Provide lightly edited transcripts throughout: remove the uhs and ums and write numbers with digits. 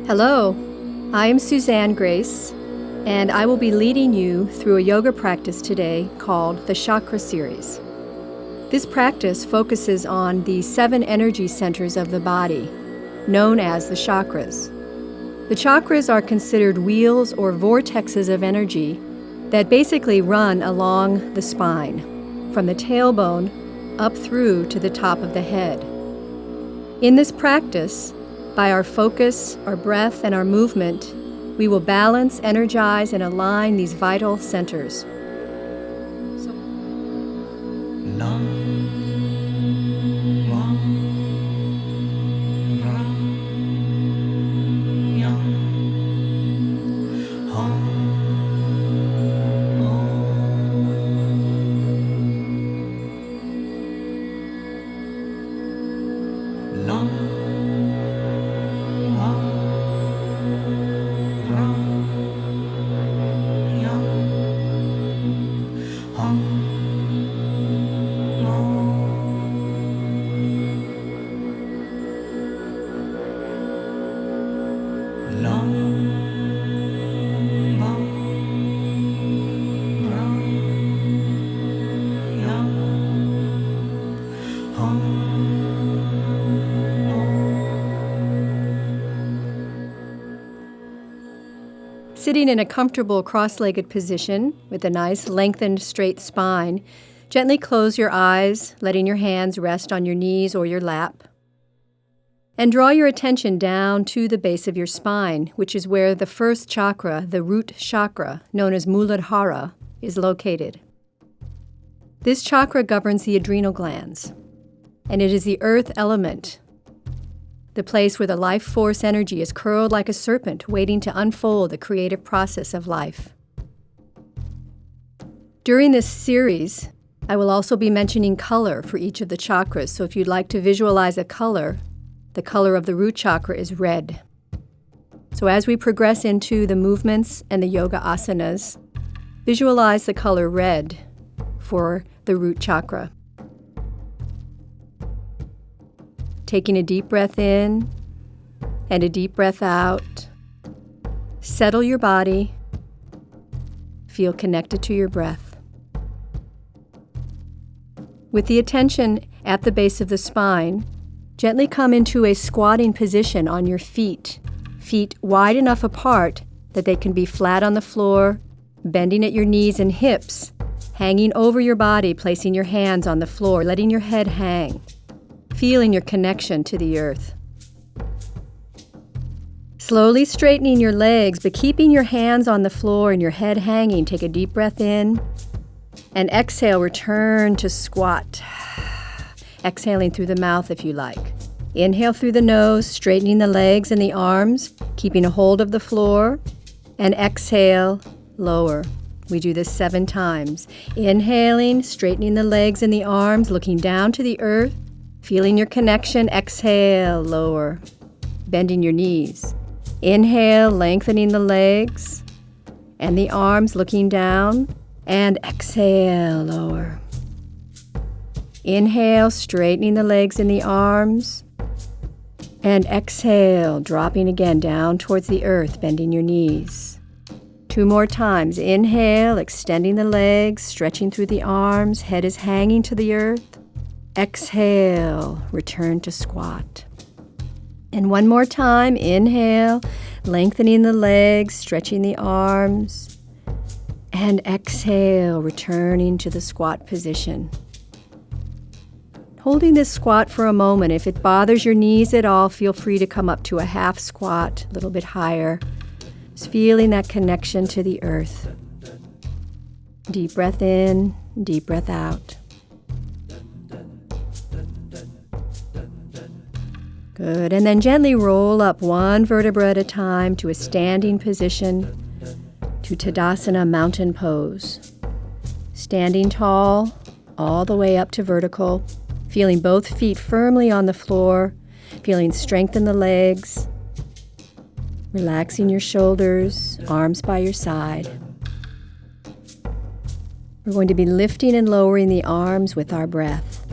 Hello, I am Suzanne Grace, and I will be leading you through a yoga practice today called the Chakra Series. This practice focuses on the 7 energy centers of the body, known as the chakras. The chakras are considered wheels or vortexes of energy that basically run along the spine, from the tailbone up through to the top of the head. In this practice, by our focus, our breath, and our movement, we will balance, energize, and align these vital centers. Sitting in a comfortable cross-legged position with a nice lengthened straight spine, gently close your eyes, letting your hands rest on your knees or your lap. And draw your attention down to the base of your spine, which is where the first chakra, the root chakra, known as Muladhara, is located. This chakra governs the adrenal glands, and it is the earth element, the place where the life force energy is curled like a serpent, waiting to unfold the creative process of life. During this series, I will also be mentioning color for each of the chakras, so if you'd like to visualize a color, the color of the root chakra is red. So as we progress into the movements and the yoga asanas, visualize the color red for the root chakra. Taking a deep breath in and a deep breath out. Settle your body. Feel connected to your breath. With the attention at the base of the spine, gently come into a squatting position on your feet. Feet wide enough apart that they can be flat on the floor, bending at your knees and hips, hanging over your body, placing your hands on the floor, letting your head hang. Feeling your connection to the earth. Slowly straightening your legs, but keeping your hands on the floor and your head hanging. Take a deep breath in, and exhale, return to squat. Exhaling through the mouth if you like. Inhale through the nose, straightening the legs and the arms, keeping a hold of the floor, and exhale, lower. We do this 7 times. Inhaling, straightening the legs and the arms, looking down to the earth. Feeling your connection, exhale, lower, bending your knees. Inhale, lengthening the legs and the arms, looking down, and exhale, lower. Inhale, straightening the legs and the arms, and exhale, dropping again down towards the earth, bending your knees. 2 more times. Inhale, extending the legs, stretching through the arms, head is hanging to the earth. Exhale, return to squat. And 1 more time, inhale, lengthening the legs, stretching the arms, and exhale, returning to the squat position. Holding this squat for a moment. If it bothers your knees at all, feel free to come up to a half squat, a little bit higher. Just feeling that connection to the earth. Deep breath in, deep breath out. Good, and then gently roll up 1 vertebra at a time to a standing position, to Tadasana mountain pose. Standing tall, all the way up to vertical, feeling both feet firmly on the floor, feeling strength in the legs, relaxing your shoulders, arms by your side. We're going to be lifting and lowering the arms with our breath.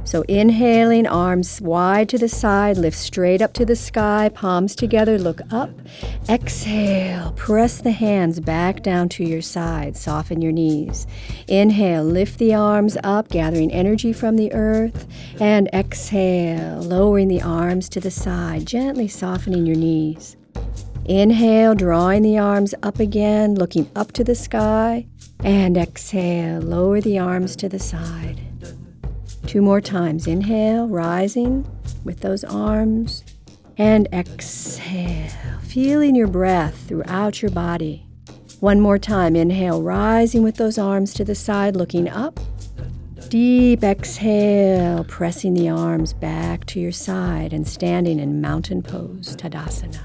So inhaling, arms wide to the side, lift straight up to the sky, palms together, look up. Exhale, press the hands back down to your side, soften your knees. Inhale, lift the arms up, gathering energy from the earth. And exhale, lowering the arms to the side, gently softening your knees. Inhale, drawing the arms up again, looking up to the sky. And exhale, lower the arms to the side. 2 more times. Inhale, rising with those arms. And exhale, feeling your breath throughout your body. 1 more time. Inhale, rising with those arms to the side, looking up. Deep exhale, pressing the arms back to your side and standing in mountain pose, Tadasana.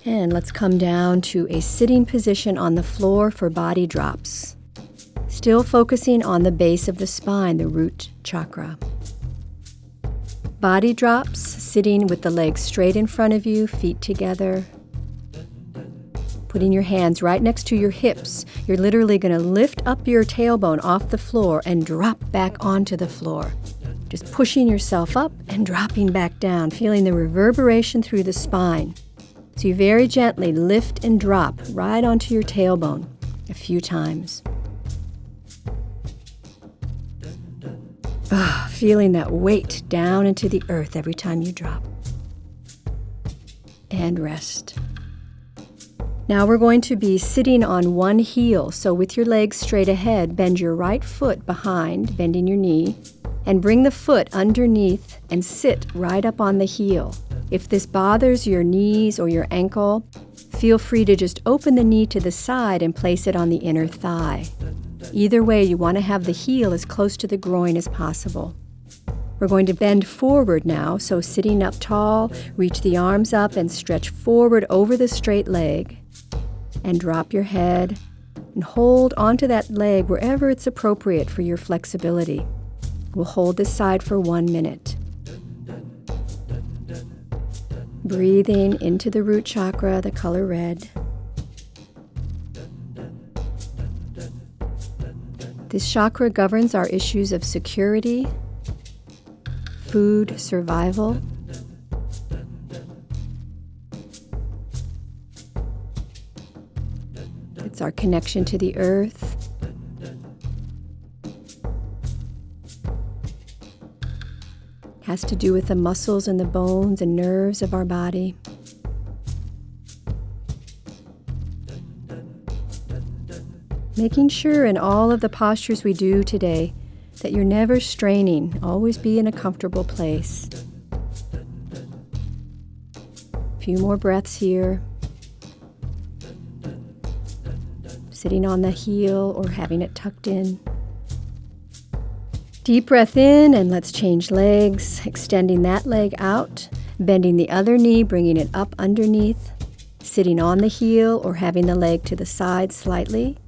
And let's come down to a sitting position on the floor for body drops. Still focusing on the base of the spine, the root chakra. Body drops, sitting with the legs straight in front of you, feet together. Putting your hands right next to your hips. You're literally going to lift up your tailbone off the floor and drop back onto the floor. Just pushing yourself up and dropping back down, feeling the reverberation through the spine. So you very gently lift and drop right onto your tailbone a few times. Feeling that weight down into the earth every time you drop. And rest. Now we're going to be sitting on one heel. So with your legs straight ahead, bend your right foot behind, bending your knee, and bring the foot underneath and sit right up on the heel. If this bothers your knees or your ankle, feel free to just open the knee to the side and place it on the inner thigh. Either way, you want to have the heel as close to the groin as possible. We're going to bend forward now, so sitting up tall, reach the arms up and stretch forward over the straight leg. And drop your head and hold onto that leg wherever it's appropriate for your flexibility. We'll hold this side for 1 minute. Breathing into the root chakra, the color red. This chakra governs our issues of security, food, survival. It's our connection to the earth. Has to do with the muscles and the bones and nerves of our body. Making sure in all of the postures we do today that you're never straining, always be in a comfortable place. A few more breaths here. Sitting on the heel or having it tucked in. Deep breath in, and let's change legs, extending that leg out, bending the other knee, bringing it up underneath, sitting on the heel or having the leg to the side slightly.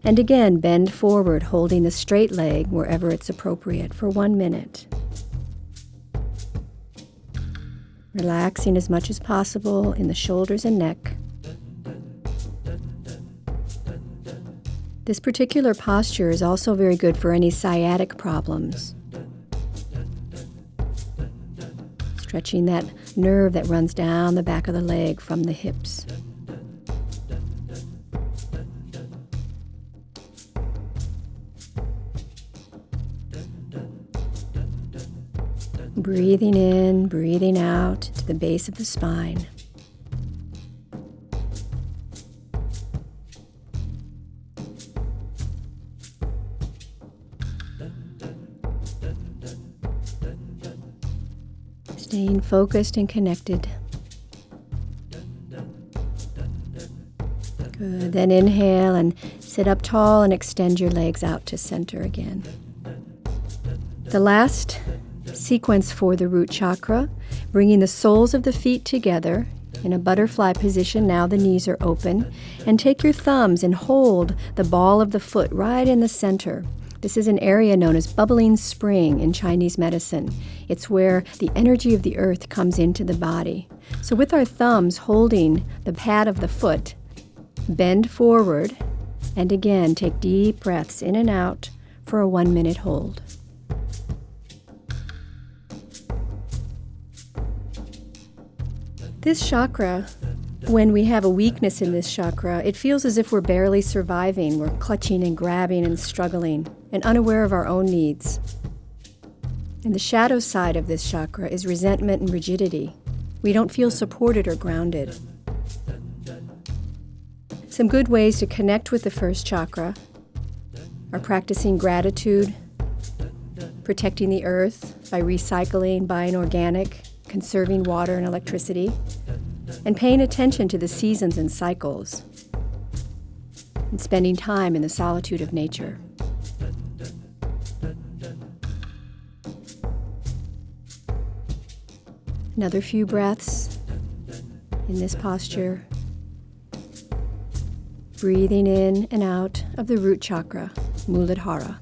And again, bend forward, holding the straight leg wherever it's appropriate for 1 minute. Relaxing as much as possible in the shoulders and neck. This particular posture is also very good for any sciatic problems. Stretching that nerve that runs down the back of the leg from the hips. Breathing in, breathing out to the base of the spine. Staying focused and connected. Good. Then inhale and sit up tall and extend your legs out to center again. The last sequence for the root chakra, bringing the soles of the feet together in a butterfly position. Now the knees are open. And take your thumbs and hold the ball of the foot right in the center. This is an area known as bubbling spring in Chinese medicine. It's where the energy of the earth comes into the body. So with our thumbs holding the pad of the foot, bend forward And again, take deep breaths in and out for a 1-minute hold. This chakra, when we have a weakness in this chakra, it feels as if we're barely surviving. We're clutching and grabbing and struggling and unaware of our own needs. And the shadow side of this chakra is resentment and rigidity. We don't feel supported or grounded. Some good ways to connect with the first chakra are practicing gratitude, protecting the earth by recycling, buying organic, conserving water and electricity, and paying attention to the seasons and cycles, and spending time in the solitude of nature. Another few breaths in this posture, breathing in and out of the root chakra, Muladhara.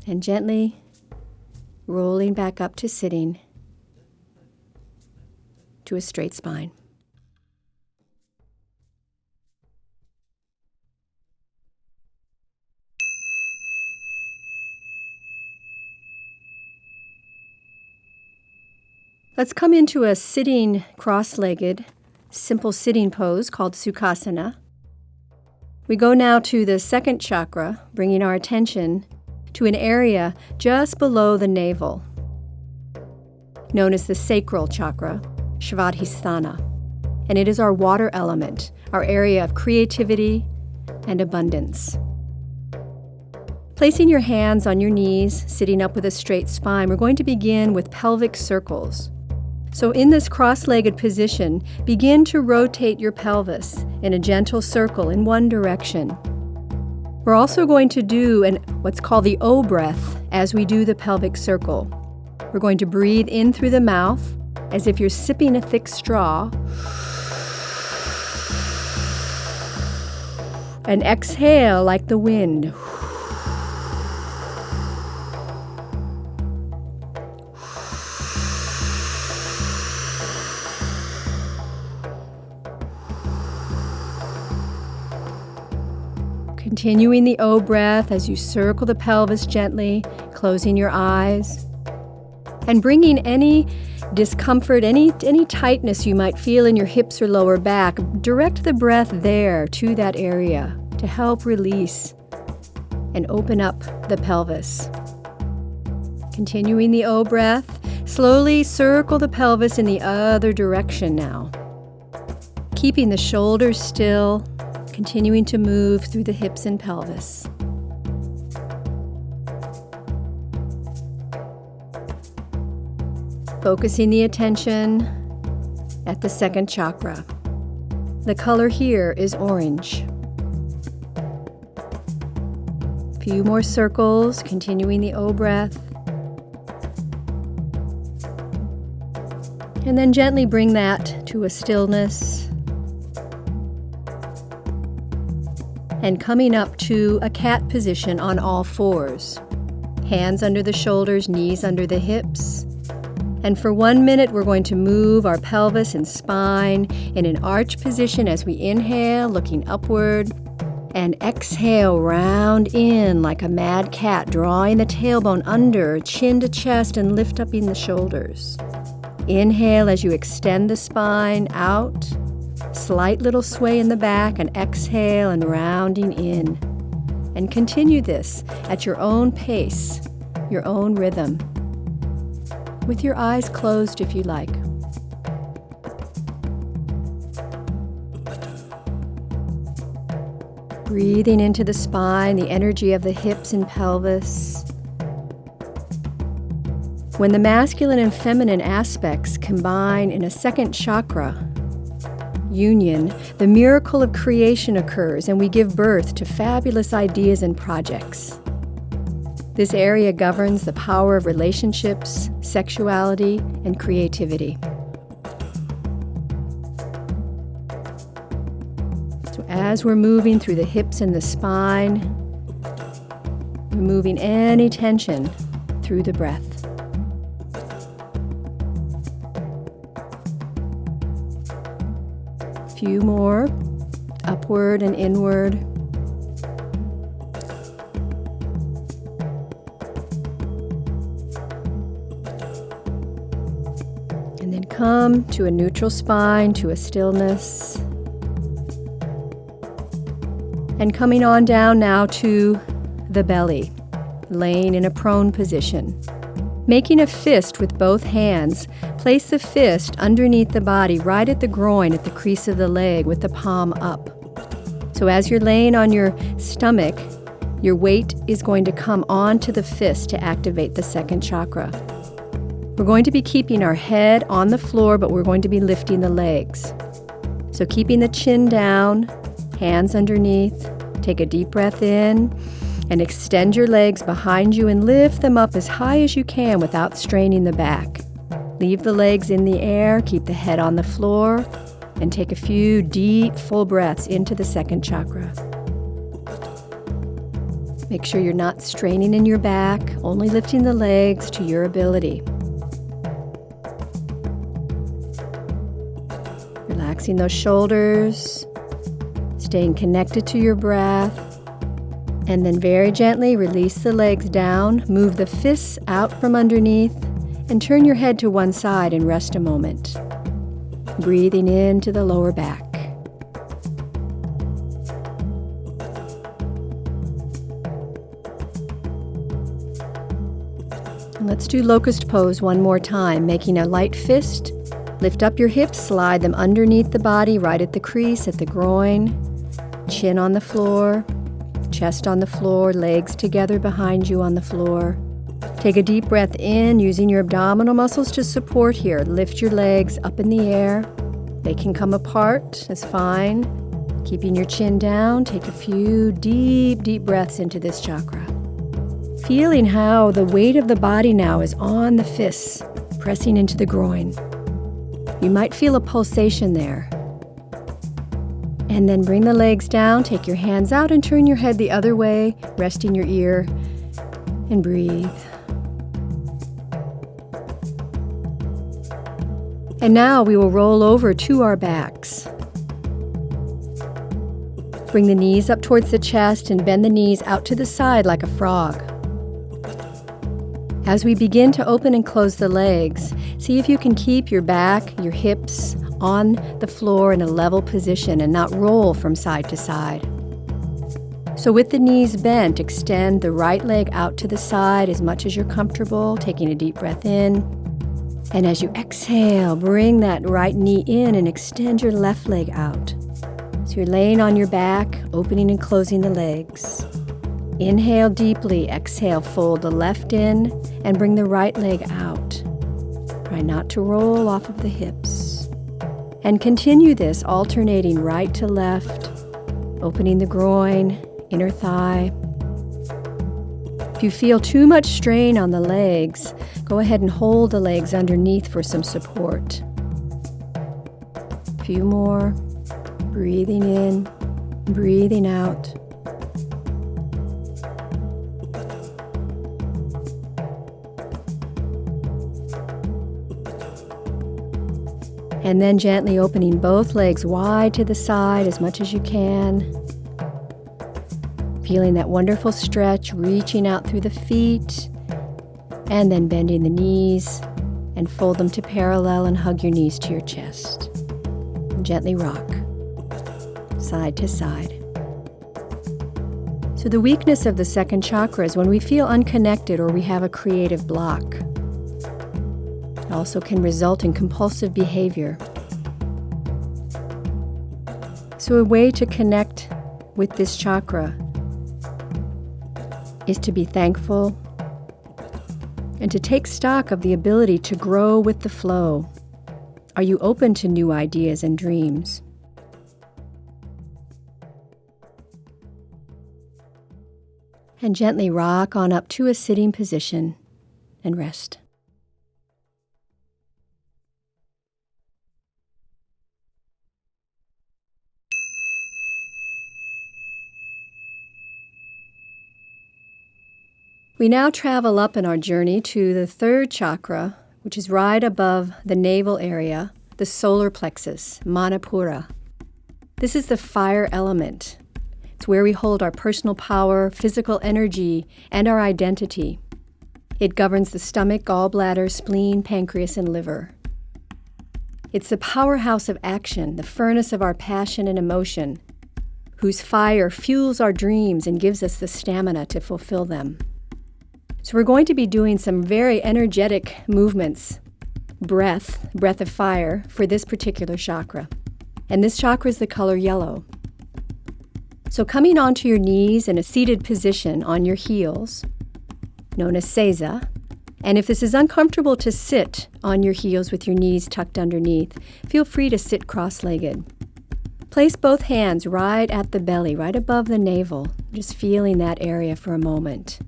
And gently rolling back up to sitting to a straight spine. Let's come into a sitting, cross-legged, simple sitting pose called Sukhasana. We go now to the second chakra, bringing our attention to an area just below the navel, known as the sacral chakra, Svadhisthana. And it is our water element, our area of creativity and abundance. Placing your hands on your knees, sitting up with a straight spine, we're going to begin with pelvic circles. So in this cross-legged position, begin to rotate your pelvis in a gentle circle in one direction. We're also going to do what's called the O breath as we do the pelvic circle. We're going to breathe in through the mouth as if you're sipping a thick straw, and exhale like the wind. Continuing the O breath as you circle the pelvis gently, closing your eyes, and bringing any discomfort, any tightness you might feel in your hips or lower back, direct the breath there to that area to help release and open up the pelvis. Continuing the O breath, slowly circle the pelvis in the other direction now. Keeping the shoulders still, continuing to move through the hips and pelvis. Focusing the attention at the second chakra. The color here is orange. A few more circles, continuing the O breath. And then gently bring that to a stillness. And coming up to a cat position on all fours. Hands under the shoulders, knees under the hips. And for 1 minute, we're going to move our pelvis and spine in an arch position as we inhale, looking upward, and exhale, round in like a mad cat, drawing the tailbone under, chin to chest, and lift up in the shoulders. Inhale as you extend the spine out. Slight little sway in the back, and exhale and rounding in. And continue this at your own pace, your own rhythm, with your eyes closed if you like. Breathing into the spine, the energy of the hips and pelvis. When the masculine and feminine aspects combine in a second chakra union, the miracle of creation occurs, and we give birth to fabulous ideas and projects. This area governs the power of relationships, sexuality, and creativity. So as we're moving through the hips and the spine, removing any tension through the breath. Few more, upward and inward. And then come to a neutral spine, to a stillness. And coming on down now to the belly, laying in a prone position. Making a fist with both hands, place the fist underneath the body, right at the groin, at the crease of the leg, with the palm up. So as you're laying on your stomach, your weight is going to come onto the fist to activate the second chakra. We're going to be keeping our head on the floor, but we're going to be lifting the legs. So keeping the chin down, hands underneath, take a deep breath in, and extend your legs behind you and lift them up as high as you can without straining the back. Leave the legs in the air, keep the head on the floor, and take a few deep, full breaths into the second chakra. Make sure you're not straining in your back, only lifting the legs to your ability. Relaxing those shoulders, staying connected to your breath. And then very gently release the legs down, move the fists out from underneath, and turn your head to one side and rest a moment. Breathing into the lower back. And let's do locust pose one more time, making a light fist. Lift up your hips, slide them underneath the body, right at the crease, at the groin. Chin on the floor. Chest on the floor, legs together behind you on the floor. Take a deep breath in, using your abdominal muscles to support here. Lift your legs up in the air. They can come apart, that's fine. Keeping your chin down, take a few deep, deep breaths into this chakra. Feeling how the weight of the body now is on the fists, pressing into the groin. You might feel a pulsation there. And then bring the legs down, take your hands out and turn your head the other way, resting your ear, and breathe. And now we will roll over to our backs. Bring the knees up towards the chest and bend the knees out to the side like a frog. As we begin to open and close the legs, see if you can keep your back, your hips, on the floor in a level position and not roll from side to side. So with the knees bent, extend the right leg out to the side as much as you're comfortable, taking a deep breath in. And as you exhale, bring that right knee in and extend your left leg out. So you're laying on your back, opening and closing the legs. Inhale deeply, exhale, fold the left in and bring the right leg out. Try not to roll off of the hips. And continue this, alternating right to left, opening the groin, inner thigh. If you feel too much strain on the legs, go ahead and hold the legs underneath for some support. A few more. Breathing in, breathing out. And then gently opening both legs wide to the side as much as you can. Feeling that wonderful stretch, reaching out through the feet, and then bending the knees and fold them to parallel and hug your knees to your chest. And gently rock, side to side. So the weakness of the second chakra is when we feel unconnected or we have a creative block. It also can result in compulsive behavior. So a way to connect with this chakra is to be thankful and to take stock of the ability to grow with the flow. Are you open to new ideas and dreams? And gently rock on up to a sitting position and rest. We now travel up in our journey to the third chakra, which is right above the navel area, the solar plexus, Manipura. This is the fire element. It's where we hold our personal power, physical energy, and our identity. It governs the stomach, gallbladder, spleen, pancreas, and liver. It's the powerhouse of action, the furnace of our passion and emotion, whose fire fuels our dreams and gives us the stamina to fulfill them. So we're going to be doing some very energetic movements, breath of fire, for this particular chakra. And this chakra is the color yellow. So coming onto your knees in a seated position on your heels, known as seiza, and if this is uncomfortable to sit on your heels with your knees tucked underneath, feel free to sit cross-legged. Place both hands right at the belly, right above the navel, just feeling that area for a moment.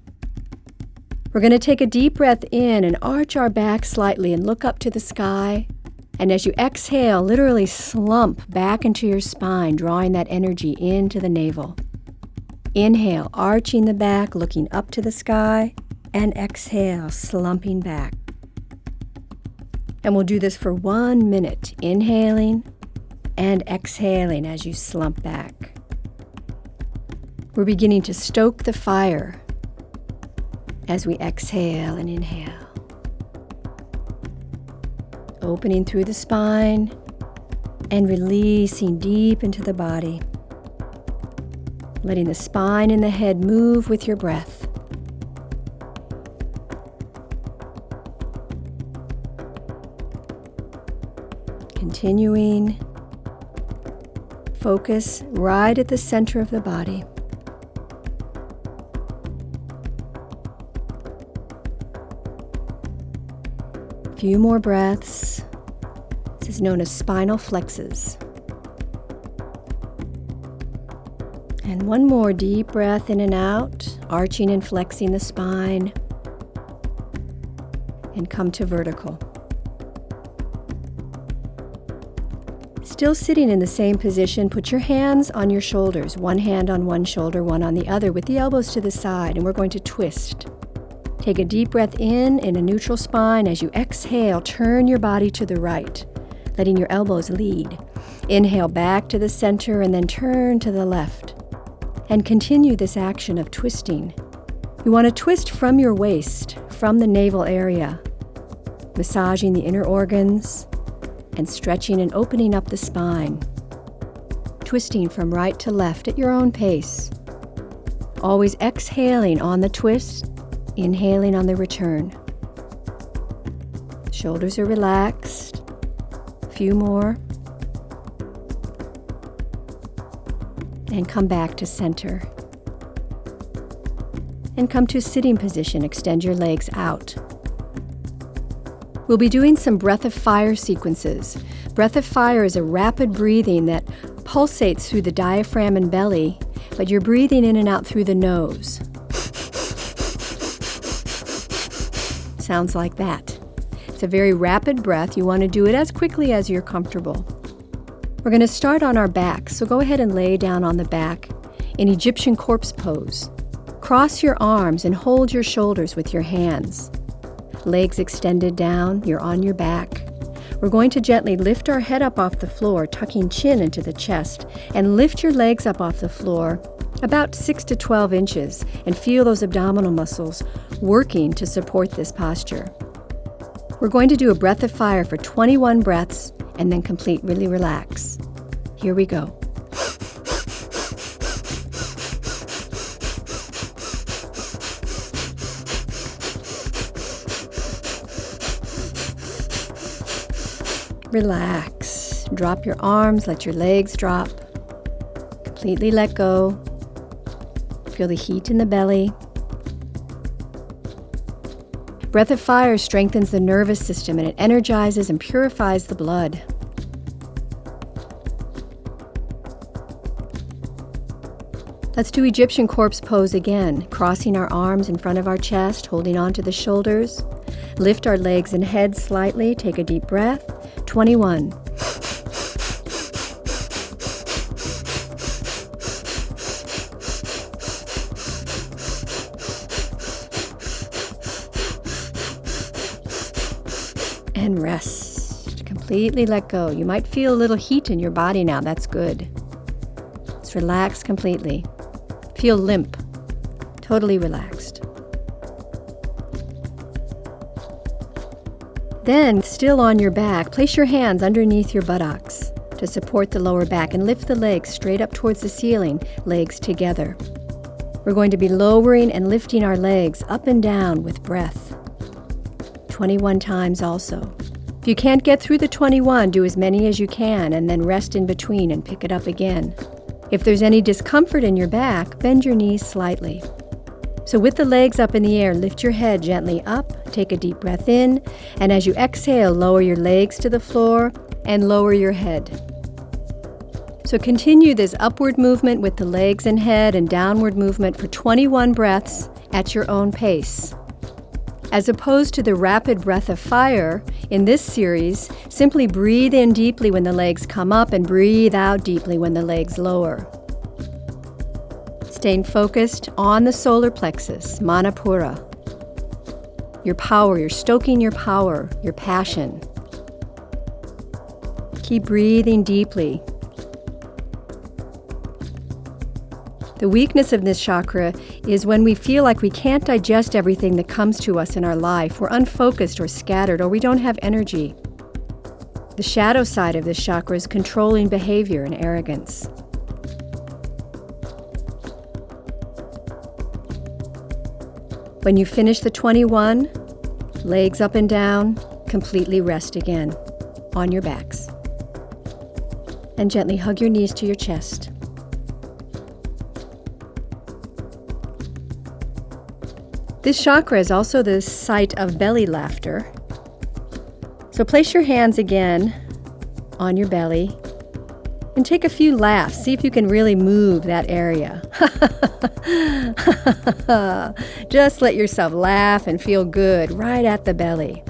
We're going to take a deep breath in and arch our back slightly and look up to the sky. And as you exhale, literally slump back into your spine, drawing that energy into the navel. Inhale, arching the back, looking up to the sky, and exhale, slumping back. And we'll do this for 1 minute, inhaling and exhaling as you slump back. We're beginning to stoke the fire as we exhale and inhale. Opening through the spine and releasing deep into the body. Letting the spine and the head move with your breath. Continuing. Focus right at the center of the body. A few more breaths. This is known as spinal flexes. And one more deep breath in and out, arching and flexing the spine. And come to vertical. Still sitting in the same position, put your hands on your shoulders, one hand on one shoulder, one on the other, with the elbows to the side, and we're going to twist. Take a deep breath in a neutral spine. As you exhale, turn your body to the right, letting your elbows lead. Inhale back to the center and then turn to the left. And continue this action of twisting. You want to twist from your waist, from the navel area, massaging the inner organs, and stretching and opening up the spine. Twisting from right to left at your own pace. Always exhaling on the twist, inhaling on the return. Shoulders are relaxed. A few more. And come back to center. And come to sitting position. Extend your legs out. We'll be doing some breath of fire sequences. Breath of fire is a rapid breathing that pulsates through the diaphragm and belly, but you're breathing in and out through the nose. Sounds like that. It's a very rapid breath. You want to do it as quickly as you're comfortable. We're going to start on our back, so go ahead and lay down on the back in Egyptian corpse pose. Cross your arms and hold your shoulders with your hands. Legs extended down, you're on your back. We're going to gently lift our head up off the floor, tucking chin into the chest, and lift your legs up off the floor about 6 to 12 inches, and feel those abdominal muscles working to support this posture. We're going to do a breath of fire for 21 breaths, and then completely relax. Here we go. Relax. Drop your arms, let your legs drop. Completely let go. Feel the heat in the belly. Breath of fire strengthens the nervous system and it energizes and purifies the blood. Let's do Egyptian corpse pose again, crossing our arms in front of our chest, holding onto the shoulders. Lift our legs and head slightly. Take a deep breath. 21. And rest. Completely let go. You might feel a little heat in your body now. That's good. Just relax completely. Feel limp, totally relaxed. Then, still on your back, place your hands underneath your buttocks to support the lower back and lift the legs straight up towards the ceiling, legs together. We're going to be lowering and lifting our legs up and down with breath. 21 times also. If you can't get through the 21, do as many as you can and then rest in between and pick it up again. If there's any discomfort in your back, bend your knees slightly. So with the legs up in the air, lift your head gently up, take a deep breath in, and as you exhale, lower your legs to the floor and lower your head. So continue this upward movement with the legs and head and downward movement for 21 breaths at your own pace. As opposed to the rapid breath of fire, in this series, simply breathe in deeply when the legs come up and breathe out deeply when the legs lower. Staying focused on the solar plexus, Manipura. Your power, you're stoking your power, your passion. Keep breathing deeply. The weakness of this chakra is when we feel like we can't digest everything that comes to us in our life. We're unfocused or scattered, or we don't have energy. The shadow side of this chakra is controlling behavior and arrogance. When you finish the 21, legs up and down, completely rest again on your backs. And gently hug your knees to your chest. This chakra is also the site of belly laughter. So place your hands again on your belly and take a few laughs. See if you can really move that area. Just let yourself laugh and feel good right at the belly.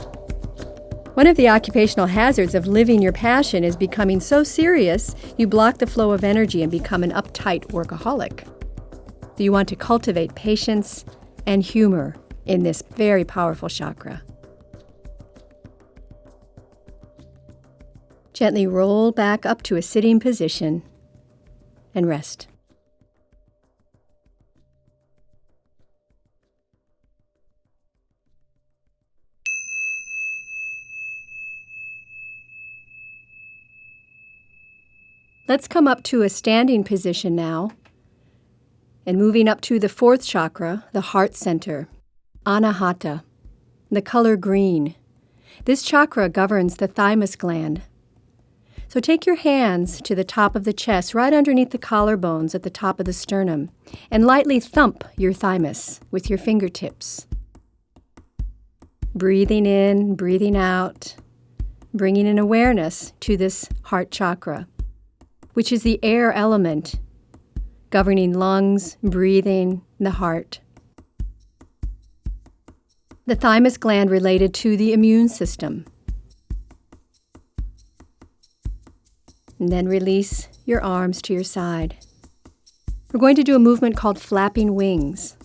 One of the occupational hazards of living your passion is becoming so serious you block the flow of energy and become an uptight workaholic. So you want to cultivate patience and humor in this very powerful chakra. Gently roll back up to a sitting position and rest. Let's come up to a standing position now, and moving up to the fourth chakra, the heart center, Anahata, the color green. This chakra governs the thymus gland. So take your hands to the top of the chest, right underneath the collarbones at the top of the sternum, and lightly thump your thymus with your fingertips. Breathing in, breathing out, bringing an awareness to this heart chakra, which is the air element governing lungs, breathing, the heart. The thymus gland related to the immune system. And then release your arms to your side. We're going to do a movement called flapping wings.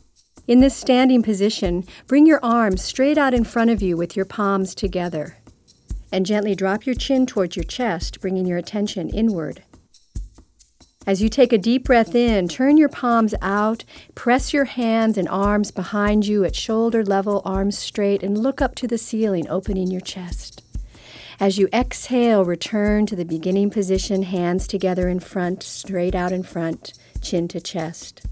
In this standing position, bring your arms straight out in front of you with your palms together. And gently drop your chin towards your chest, bringing your attention inward. As you take a deep breath in, turn your palms out, press your hands and arms behind you at shoulder level, arms straight, and look up to the ceiling, opening your chest. As you exhale, return to the beginning position, hands together in front, straight out in front, chin to chest.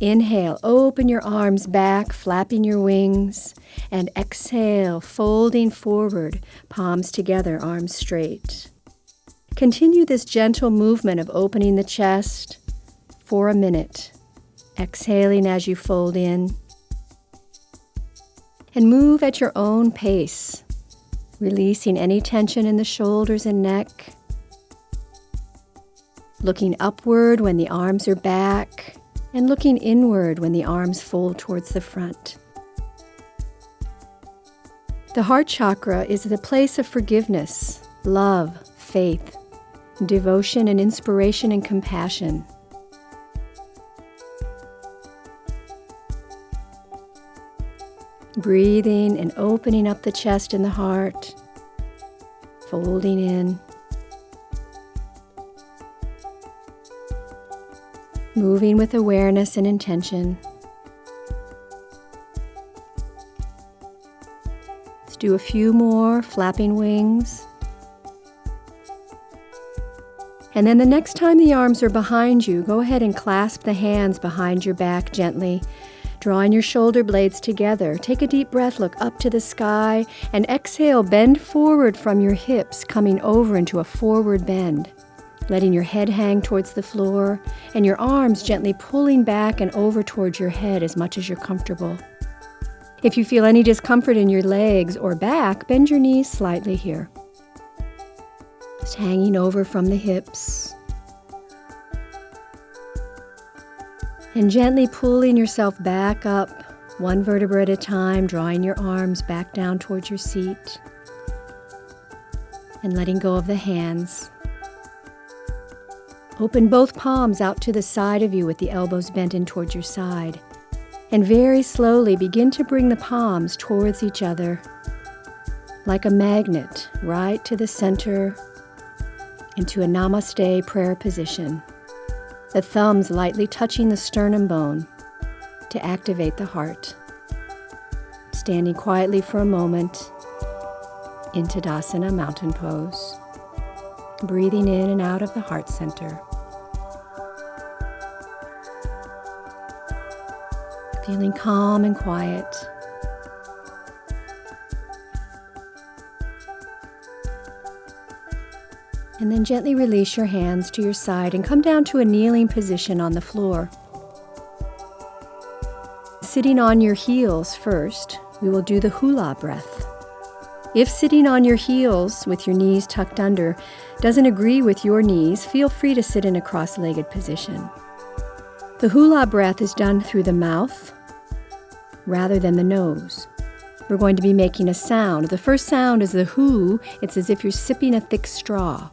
Inhale, open your arms back, flapping your wings, and exhale, folding forward, palms together, arms straight. Continue this gentle movement of opening the chest for a minute, exhaling as you fold in, and move at your own pace, releasing any tension in the shoulders and neck, looking upward when the arms are back, and looking inward when the arms fold towards the front. The heart chakra is the place of forgiveness, love, faith, devotion and inspiration and compassion. Breathing and opening up the chest and the heart, folding in. moving with awareness and intention. Let's do a few more flapping wings. And then the next time the arms are behind you, go ahead and clasp the hands behind your back gently, drawing your shoulder blades together. Take a deep breath, look up to the sky, and exhale, bend forward from your hips, coming over into a forward bend, letting your head hang towards the floor and your arms gently pulling back and over towards your head as much as you're comfortable. If you feel any discomfort in your legs or back, bend your knees slightly here. Just hanging over from the hips. And gently pulling yourself back up, one vertebra at a time, drawing your arms back down towards your seat. And letting go of the hands. Open both palms out to the side of you with the elbows bent in towards your side. And very slowly begin to bring the palms towards each other, like a magnet, right to the center, into a Namaste prayer position. The thumbs lightly touching the sternum bone to activate the heart. Standing quietly for a moment in Tadasana, mountain pose. Breathing in and out of the heart center. Feeling calm and quiet. And then gently release your hands to your side and come down to a kneeling position on the floor. Sitting on your heels first, we will do the hula breath. If sitting on your heels with your knees tucked under doesn't agree with your knees, feel free to sit in a cross-legged position. The hula breath is done through the mouth rather than the nose. We're going to be making a sound. The first sound is the hu. It's as if you're sipping a thick straw.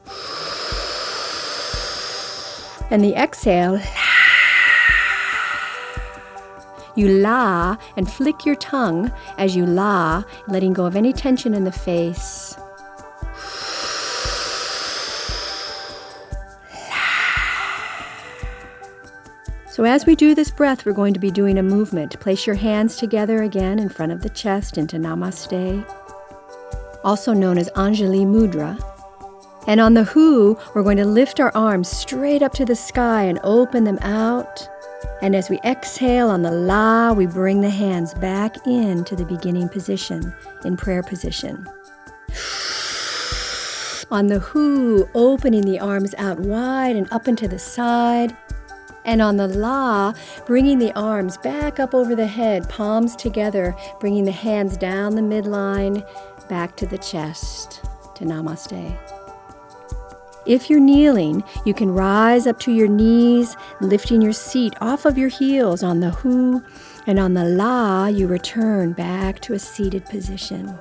And the exhale, you la and flick your tongue as you la, letting go of any tension in the face. So as we do this breath, we're going to be doing a movement. Place your hands together again in front of the chest into Namaste, also known as Anjali Mudra. And on the hu, we're going to lift our arms straight up to the sky and open them out. And as we exhale on the la, we bring the hands back into the beginning position, in prayer position. On the hu, opening the arms out wide and up and to the side. And on the la, bringing the arms back up over the head, palms together, bringing the hands down the midline, back to the chest, to Namaste. If you're kneeling, you can rise up to your knees, lifting your seat off of your heels on the hu, and on the la, you return back to a seated position.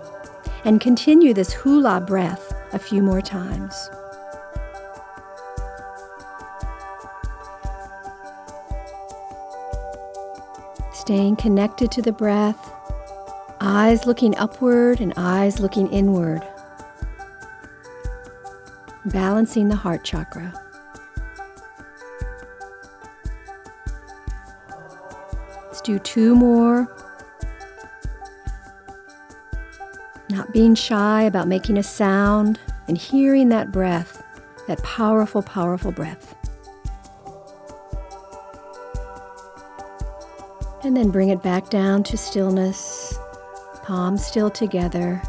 And continue this hula breath a few more times. Staying connected to the breath, eyes looking upward and eyes looking inward. Balancing the heart chakra. Let's do 2 more. Not being shy about making a sound and hearing that breath, that powerful, powerful breath. And then bring it back down to stillness, palms still together.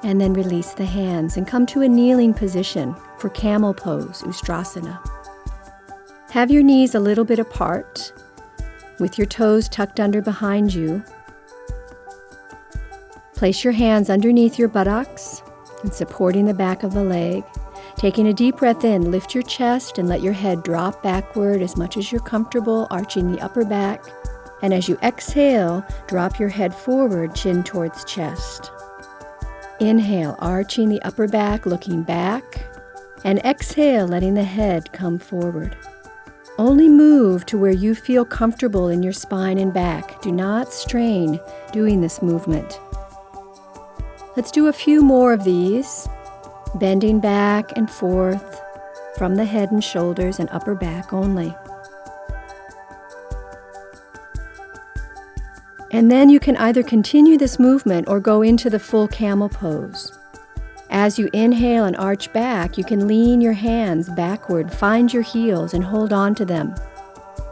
And then release the hands and come to a kneeling position for camel pose, Ustrasana. Have your knees a little bit apart, with your toes tucked under behind you. Place your hands underneath your buttocks and supporting the back of the leg. Taking a deep breath in, lift your chest and let your head drop backward as much as you're comfortable, arching the upper back. And as you exhale, drop your head forward, chin towards chest. Inhale, arching the upper back, looking back. And exhale, letting the head come forward. Only move to where you feel comfortable in your spine and back. Do not strain doing this movement. Let's do a few more of these. Bending back and forth, from the head and shoulders and upper back only. And then you can either continue this movement or go into the full camel pose. As you inhale and arch back, you can lean your hands backward, find your heels and hold on to them.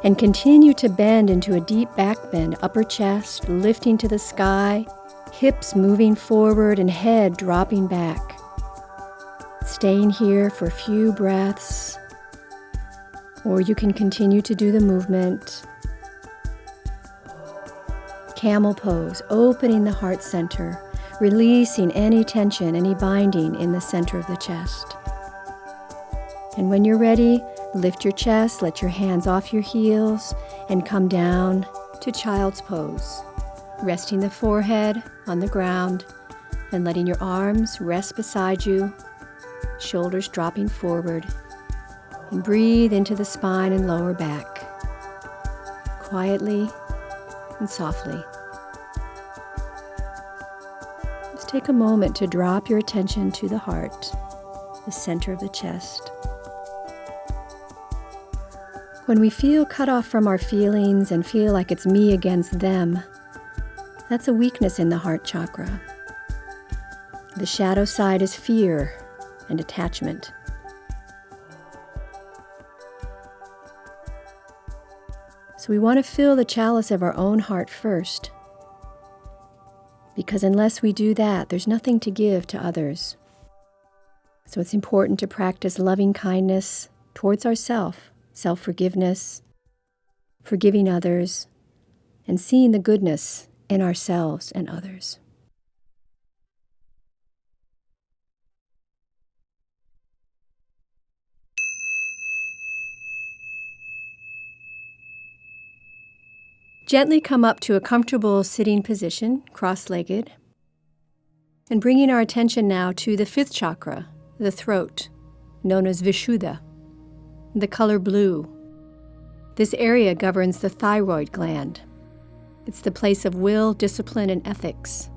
And continue to bend into a deep back bend, upper chest lifting to the sky, hips moving forward and head dropping back. Staying here for a few breaths, or you can continue to do the movement. Camel pose, opening the heart center, releasing any tension, any binding in the center of the chest. And when you're ready, lift your chest, let your hands off your heels, and come down to child's pose, resting the forehead on the ground and letting your arms rest beside you, shoulders dropping forward, and breathe into the spine and lower back, quietly and softly. Just take a moment to drop your attention to the heart, the center of the chest. When we feel cut off from our feelings and feel like it's me against them, that's a weakness in the heart chakra. The shadow side is fear and attachment. So we want to fill the chalice of our own heart first, because unless we do that, there's nothing to give to others. So it's important to practice loving kindness towards ourselves, self-forgiveness, forgiving others, and seeing the goodness in ourselves and others. Gently come up to a comfortable sitting position, cross-legged, and bringing our attention now to the fifth chakra, the throat, known as Vishuddha, the color blue. This area governs the thyroid gland. It's the place of will, discipline, and ethics.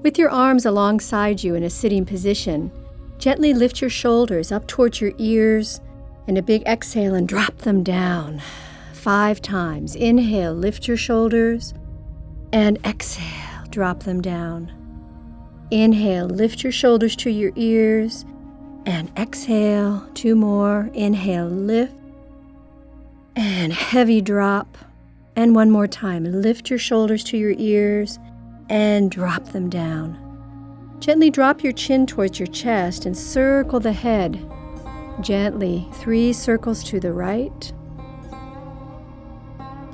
With your arms alongside you in a sitting position, gently lift your shoulders up towards your ears, and a big exhale and drop them down 5 times. Inhale, lift your shoulders, and exhale, drop them down. Inhale, lift your shoulders to your ears, and exhale, 2 more. Inhale, lift, and heavy drop. And 1 more time, lift your shoulders to your ears, and drop them down. Gently drop your chin towards your chest and circle the head. Gently, 3 circles to the right,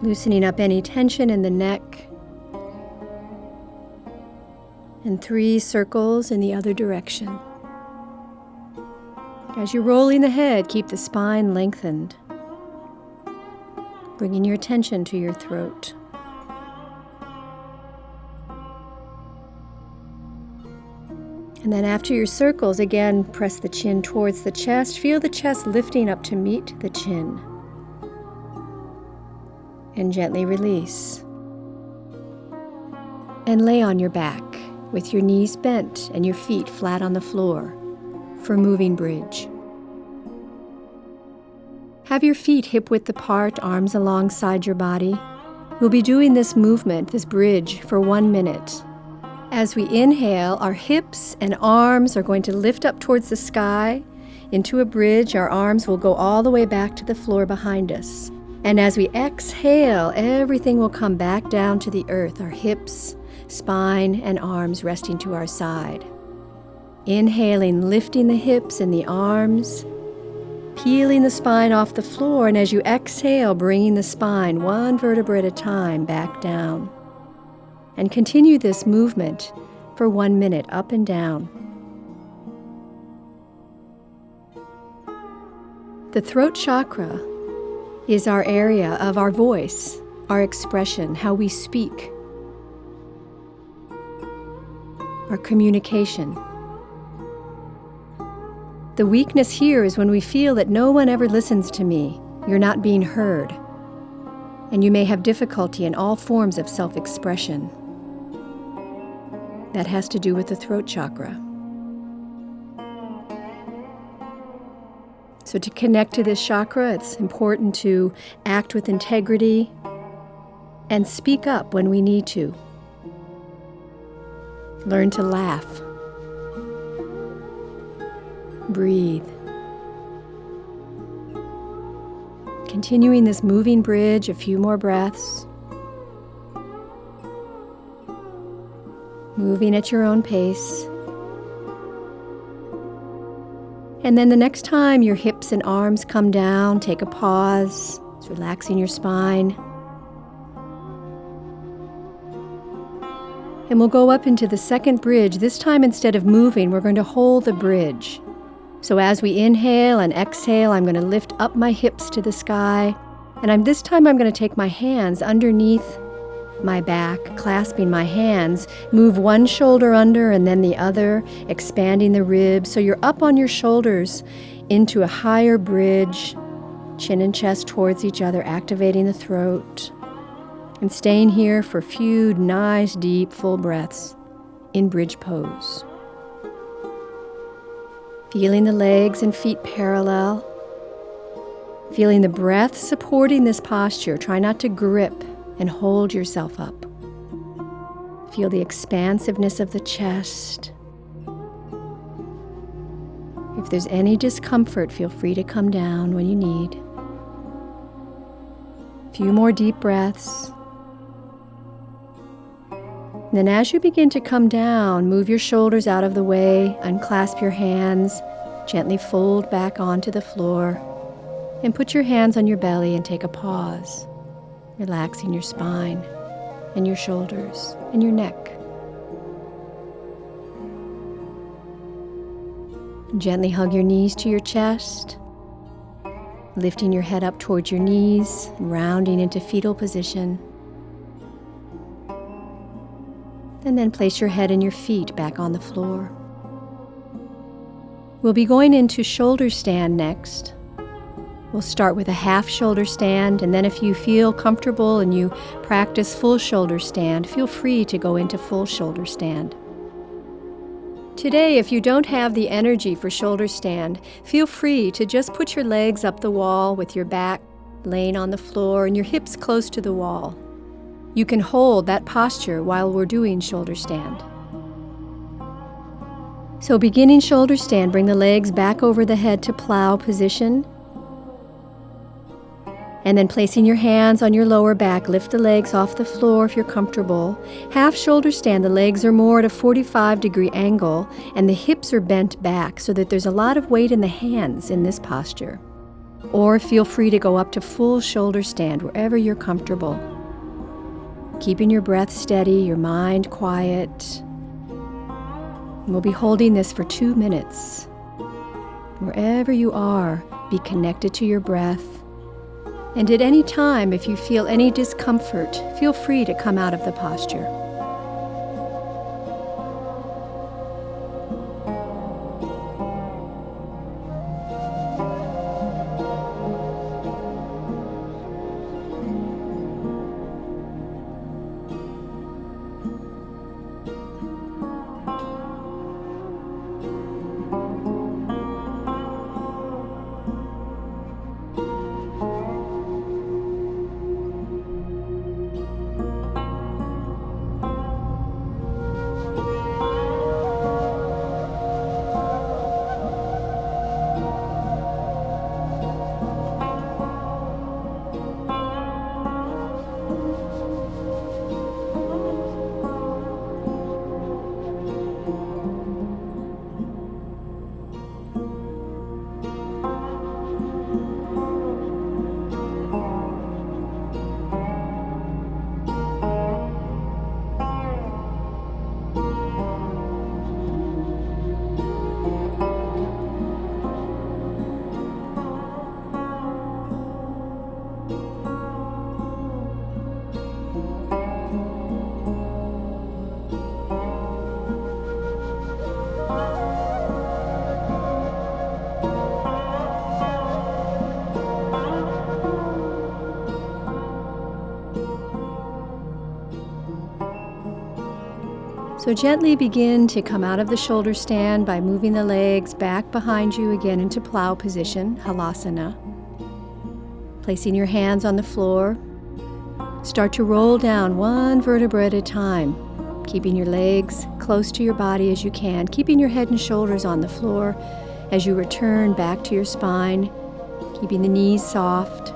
loosening up any tension in the neck, and 3 circles in the other direction. As you're rolling the head, keep the spine lengthened, bringing your attention to your throat. And then after your circles, again, press the chin towards the chest. Feel the chest lifting up to meet the chin. And gently release. And lay on your back with your knees bent and your feet flat on the floor for moving bridge. Have your feet hip-width apart, arms alongside your body. We'll be doing this movement, this bridge, for 1 minute. As we inhale, our hips and arms are going to lift up towards the sky into a bridge. Our arms will go all the way back to the floor behind us. And as we exhale, everything will come back down to the earth, our hips, spine, and arms resting to our side. Inhaling, lifting the hips and the arms, peeling the spine off the floor, and as you exhale, bringing the spine 1 vertebra at a time back down. And continue this movement for 1 minute, up and down. The throat chakra is our area of our voice, our expression, how we speak, our communication. The weakness here is when we feel that no one ever listens to me, you're not being heard, and you may have difficulty in all forms of self-expression. That has to do with the throat chakra. So to connect to this chakra, it's important to act with integrity and speak up when we need to. Learn to laugh. Breathe. Continuing this moving bridge, a few more breaths. Moving at your own pace. And then the next time your hips and arms come down, take a pause. It's relaxing your spine. And we'll go up into the second bridge. This time, instead of moving, we're going to hold the bridge. So as we inhale and exhale, I'm going to lift up my hips to the sky. And this time I'm going to take my hands underneath my back, clasping my hands. Move one shoulder under and then the other, expanding the ribs. So you're up on your shoulders into a higher bridge, chin and chest towards each other, activating the throat. And staying here for a few nice, deep, full breaths in bridge pose. Feeling the legs and feet parallel. Feeling the breath supporting this posture. Try not to grip and hold yourself up. Feel the expansiveness of the chest. If there's any discomfort, feel free to come down when you need. A few more deep breaths. And then as you begin to come down, move your shoulders out of the way, unclasp your hands, gently fold back onto the floor, and put your hands on your belly and take a pause, relaxing your spine and your shoulders and your neck. Gently hug your knees to your chest, lifting your head up towards your knees, rounding into fetal position. And then place your head and your feet back on the floor. We'll be going into shoulder stand next. We'll start with a half shoulder stand, and then if you feel comfortable and you practice full shoulder stand, feel free to go into full shoulder stand. Today, if you don't have the energy for shoulder stand, feel free to just put your legs up the wall with your back laying on the floor and your hips close to the wall. You can hold that posture while we're doing shoulder stand. So beginning shoulder stand, bring the legs back over the head to plow position. And then placing your hands on your lower back, lift the legs off the floor if you're comfortable. Half shoulder stand, the legs are more at a 45-degree angle and the hips are bent back so that there's a lot of weight in the hands in this posture. Or feel free to go up to full shoulder stand wherever you're comfortable. Keeping your breath steady, your mind quiet. And we'll be holding this for 2 minutes. Wherever you are, be connected to your breath. And at any time, if you feel any discomfort, feel free to come out of the posture. So gently begin to come out of the shoulder stand by moving the legs back behind you again into plow position, halasana. Placing your hands on the floor. Start to roll down one vertebra at a time, keeping your legs close to your body as you can, keeping your head and shoulders on the floor as you return back to your spine, keeping the knees soft,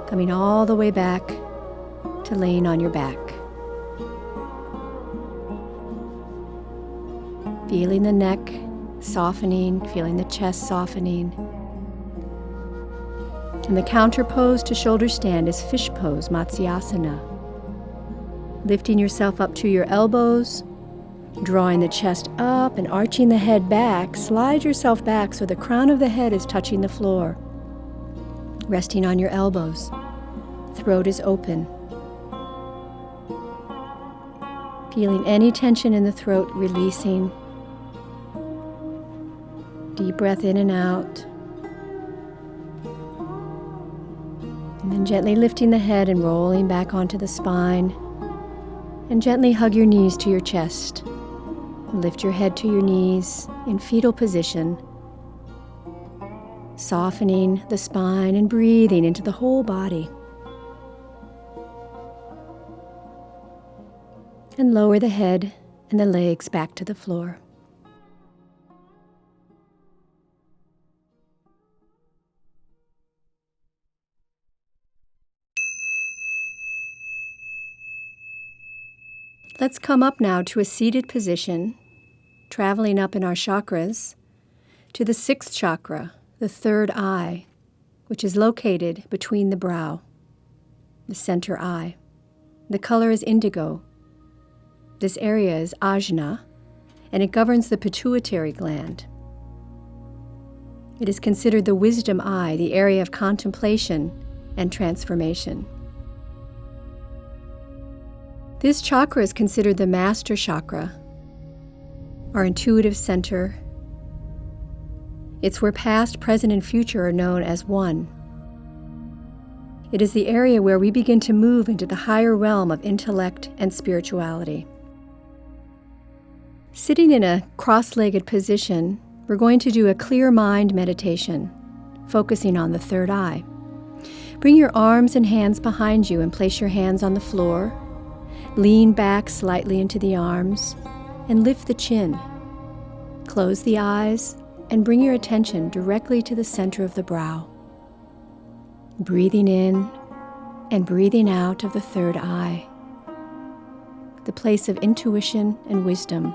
coming all the way back to laying on your back. Feeling the neck softening, feeling the chest softening. And the counter pose to shoulder stand is fish pose, Matsyasana. Lifting yourself up to your elbows, drawing the chest up and arching the head back, slide yourself back so the crown of the head is touching the floor. Resting on your elbows, throat is open. Feeling any tension in the throat releasing. Deep breath in and out. And then gently lifting the head and rolling back onto the spine. And gently hug your knees to your chest. Lift your head to your knees in fetal position. Softening the spine and breathing into the whole body. And lower the head and the legs back to the floor. Let's come up now to a seated position, traveling up in our chakras to the 6th chakra, the 3rd eye, which is located between the brow, the center eye. The color is indigo. This area is ajna, and it governs the pituitary gland. It is considered the wisdom eye, the area of contemplation and transformation. This chakra is considered the master chakra, our intuitive center. It's where past, present, and future are known as one. It is the area where we begin to move into the higher realm of intellect and spirituality. Sitting in a cross-legged position, we're going to do a clear mind meditation, focusing on the 3rd eye. Bring your arms and hands behind you and place your hands on the floor. Lean back slightly into the arms and lift the chin. Close the eyes and bring your attention directly to the center of the brow. Breathing in and breathing out of the 3rd eye, the place of intuition and wisdom.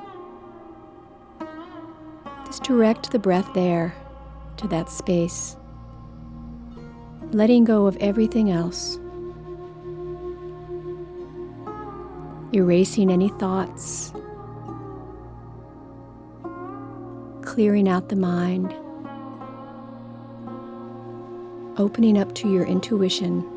Just direct the breath there to that space, letting go of everything else. Erasing any thoughts, clearing out the mind, opening up to your intuition.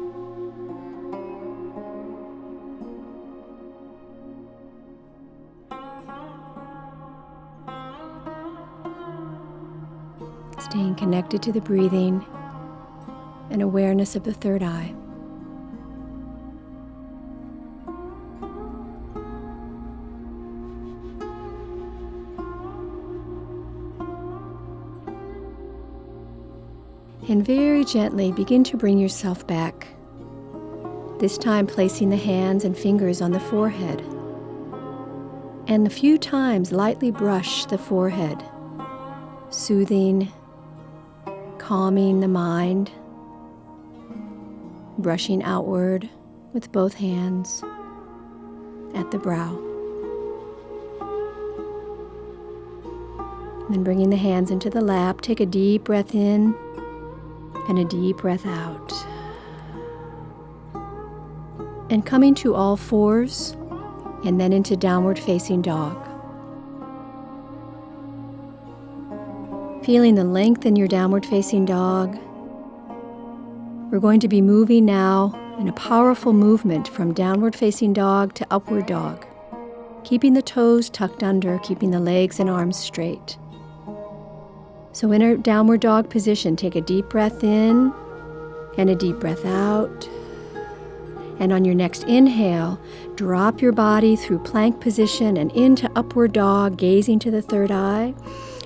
Staying connected to the breathing and awareness of the 3rd eye. And very gently begin to bring yourself back, this time placing the hands and fingers on the forehead. And a few times lightly brush the forehead, soothing, calming the mind, brushing outward with both hands at the brow. And then bringing the hands into the lap, take a deep breath in and a deep breath out. And coming to all fours and then into downward facing dog. Feeling the length in your downward facing dog. We're going to be moving now in a powerful movement from downward facing dog to upward dog, keeping the toes tucked under, keeping the legs and arms straight. So in a downward dog position, take a deep breath in and a deep breath out. And on your next inhale, drop your body through plank position and into upward dog, gazing to the third eye.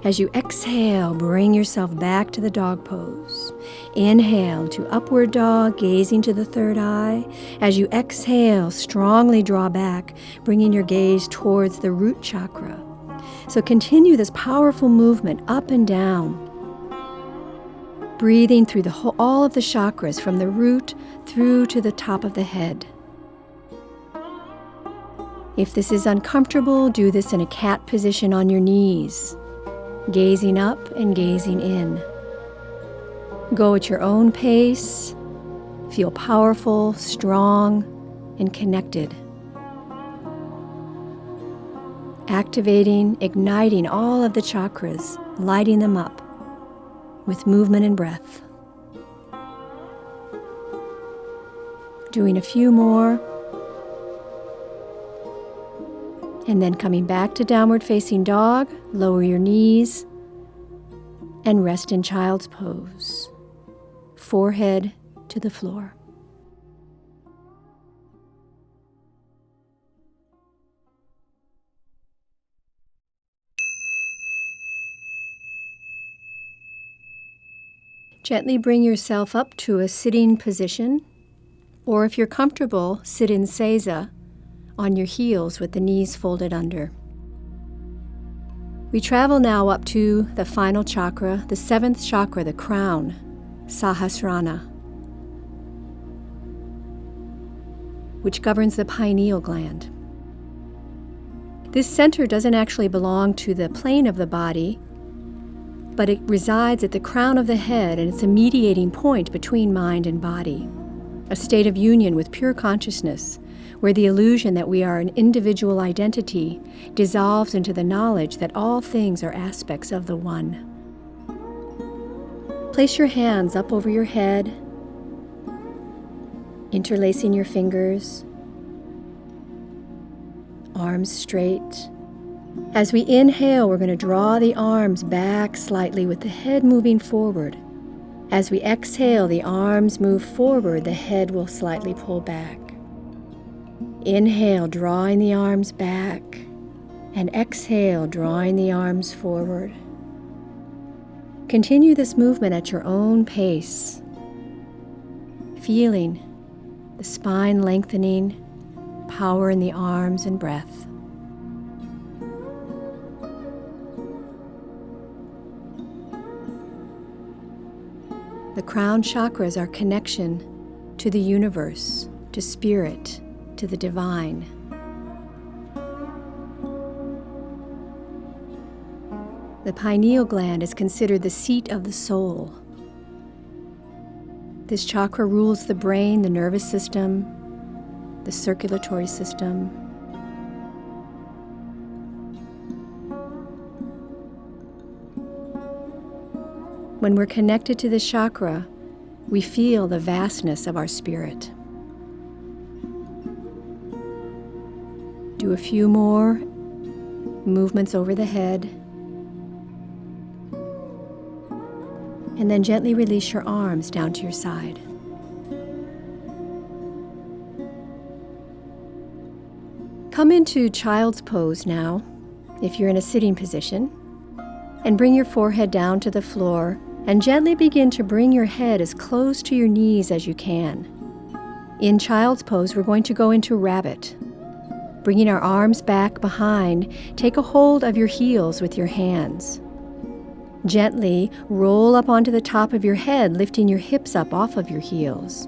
As you exhale, bring yourself back to the dog pose. Inhale to upward dog, gazing to the third eye. As you exhale, strongly draw back, bringing your gaze towards the root chakra. So continue this powerful movement up and down, breathing through all of the chakras from the root through to the top of the head. If this is uncomfortable, do this in a cat position on your knees, gazing up and gazing in. Go at your own pace. Feel powerful, strong, and connected. Activating, igniting all of the chakras, lighting them up with movement and breath. Doing a few more. And then coming back to downward facing dog, lower your knees and rest in child's pose. Forehead to the floor. Gently bring yourself up to a sitting position, or if you're comfortable, sit in seiza on your heels with the knees folded under. We travel now up to the final chakra, the seventh chakra, the crown, Sahasrara, which governs the pineal gland. This center doesn't actually belong to the plane of the body, but it resides at the crown of the head, and it's a mediating point between mind and body, a state of union with pure consciousness, where the illusion that we are an individual identity dissolves into the knowledge that all things are aspects of the One. Place your hands up over your head, interlacing your fingers, arms straight. As we inhale, we're going to draw the arms back slightly with the head moving forward. As we exhale, the arms move forward, the head will slightly pull back. Inhale, drawing the arms back, and exhale, drawing the arms forward. Continue this movement at your own pace, feeling the spine lengthening, power in the arms and breath. The crown chakra is our connection to the universe, to spirit, to the divine. The pineal gland is considered the seat of the soul. This chakra rules the brain, the nervous system, the circulatory system. When we're connected to this chakra, we feel the vastness of our spirit. Do a few more movements over the head, and then gently release your arms down to your side. Come into child's pose now, if you're in a sitting position, and bring your forehead down to the floor, and gently begin to bring your head as close to your knees as you can. In child's pose, we're going to go into rabbit. Bringing our arms back behind, take a hold of your heels with your hands. Gently roll up onto the top of your head, lifting your hips up off of your heels.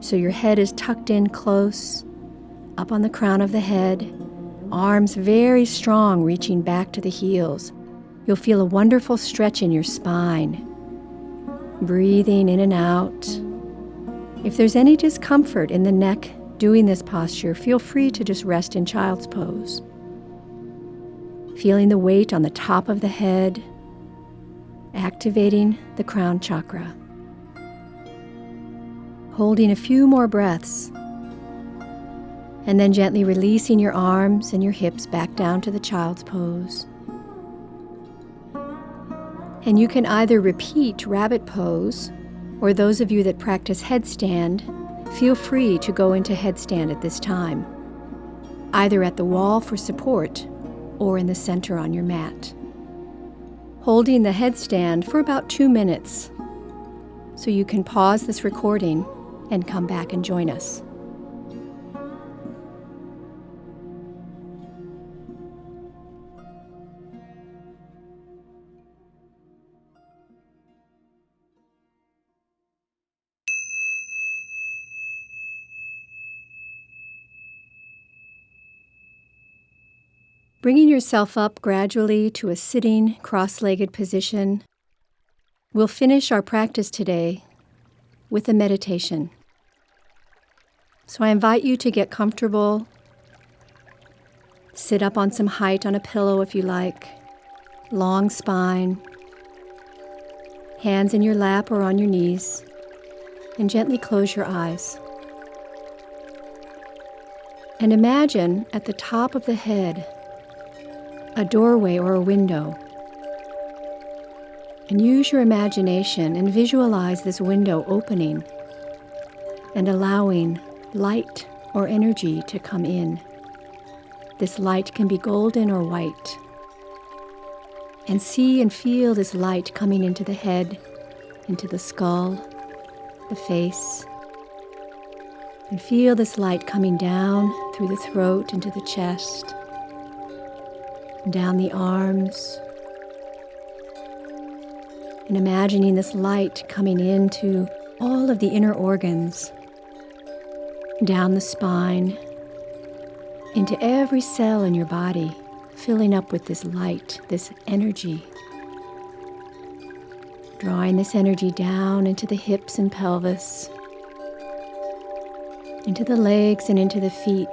So your head is tucked in close, up on the crown of the head, arms very strong, reaching back to the heels. You'll feel a wonderful stretch in your spine. Breathing in and out. If there's any discomfort in the neck doing this posture, feel free to just rest in child's pose. Feeling the weight on the top of the head, activating the crown chakra. Holding a few more breaths, and then gently releasing your arms and your hips back down to the child's pose. And you can either repeat rabbit pose, or those of you that practice headstand Feel free to go into headstand at this time, either at the wall for support or in the center on your mat. Holding the headstand for about 2 minutes, so you can pause this recording and come back and join us. Bringing yourself up gradually to a sitting, cross-legged position, we'll finish our practice today with a meditation. So I invite you to get comfortable. Sit up on some height on a pillow if you like. Long spine. Hands in your lap or on your knees. And gently close your eyes. And imagine at the top of the head a doorway or a window. And use your imagination and visualize this window opening and allowing light or energy to come in. This light can be golden or white. And see and feel this light coming into the head, into the skull, the face. And feel this light coming down through the throat into the chest, down the arms, and imagining this light coming into all of the inner organs, down the spine, into every cell in your body, filling up with this light, this energy. Drawing this energy down into the hips and pelvis, into the legs and into the feet.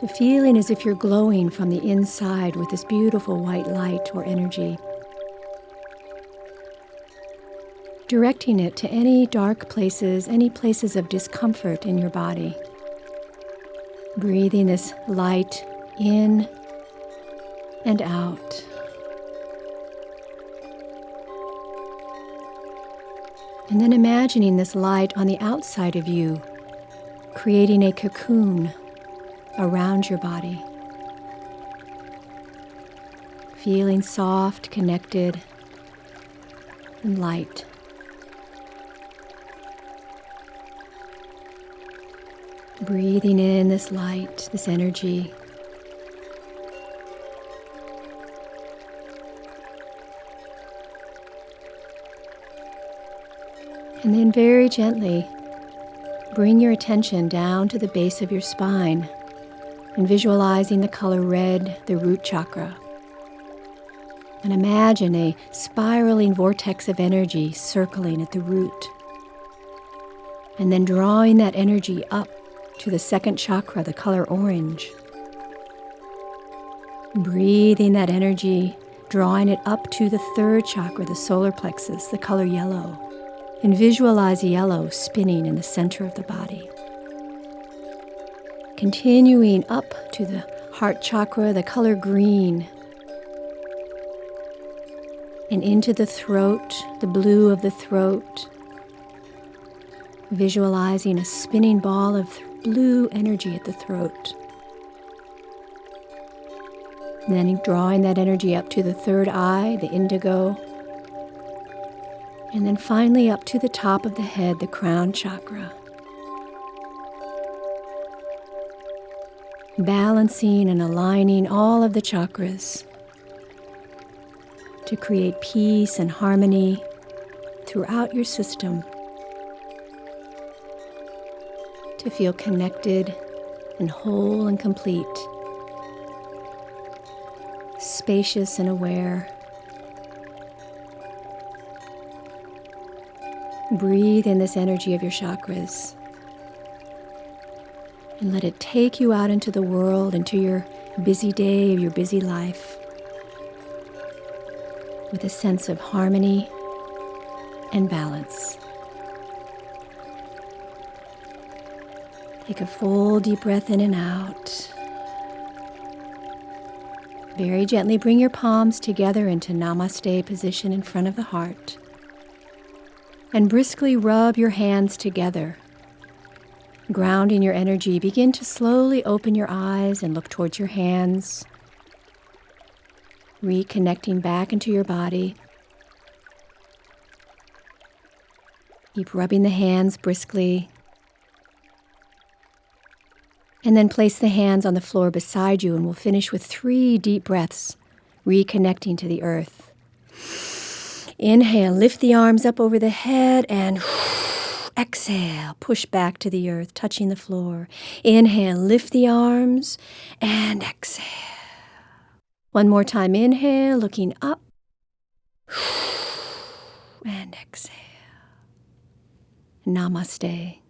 So feeling as if you're glowing from the inside with this beautiful white light or energy. Directing it to any dark places, any places of discomfort in your body. Breathing this light in and out. And then imagining this light on the outside of you, creating a cocoon around your body. Feeling soft, connected, and light. Breathing in this light, this energy. And then very gently, bring your attention down to the base of your spine and visualizing the color red, the root chakra. And imagine a spiraling vortex of energy circling at the root. And then drawing that energy up to the second chakra, the color orange. Breathing that energy, drawing it up to the third chakra, the solar plexus, the color yellow. And visualize yellow spinning in the center of the body. Continuing up to the heart chakra, the color green. And into the throat, the blue of the throat. Visualizing a spinning ball of blue energy at the throat. And then drawing that energy up to the third eye, the indigo. And then finally up to the top of the head, the crown chakra. Balancing and aligning all of the chakras to create peace and harmony throughout your system. To feel connected and whole and complete. Spacious and aware. Breathe in this energy of your chakras and let it take you out into the world, into your busy day, your busy life, with a sense of harmony and balance. Take a full deep breath in and out. Very gently bring your palms together into Namaste position in front of the heart. And briskly rub your hands together. Grounding your energy, begin to slowly open your eyes and look towards your hands. Reconnecting back into your body. Keep rubbing the hands briskly. And then place the hands on the floor beside you, and we'll finish with 3 deep breaths, reconnecting to the earth. Inhale, lift the arms up over the head, and exhale, push back to the earth, touching the floor. Inhale, lift the arms, and exhale. One more time, inhale, looking up, and exhale. Namaste.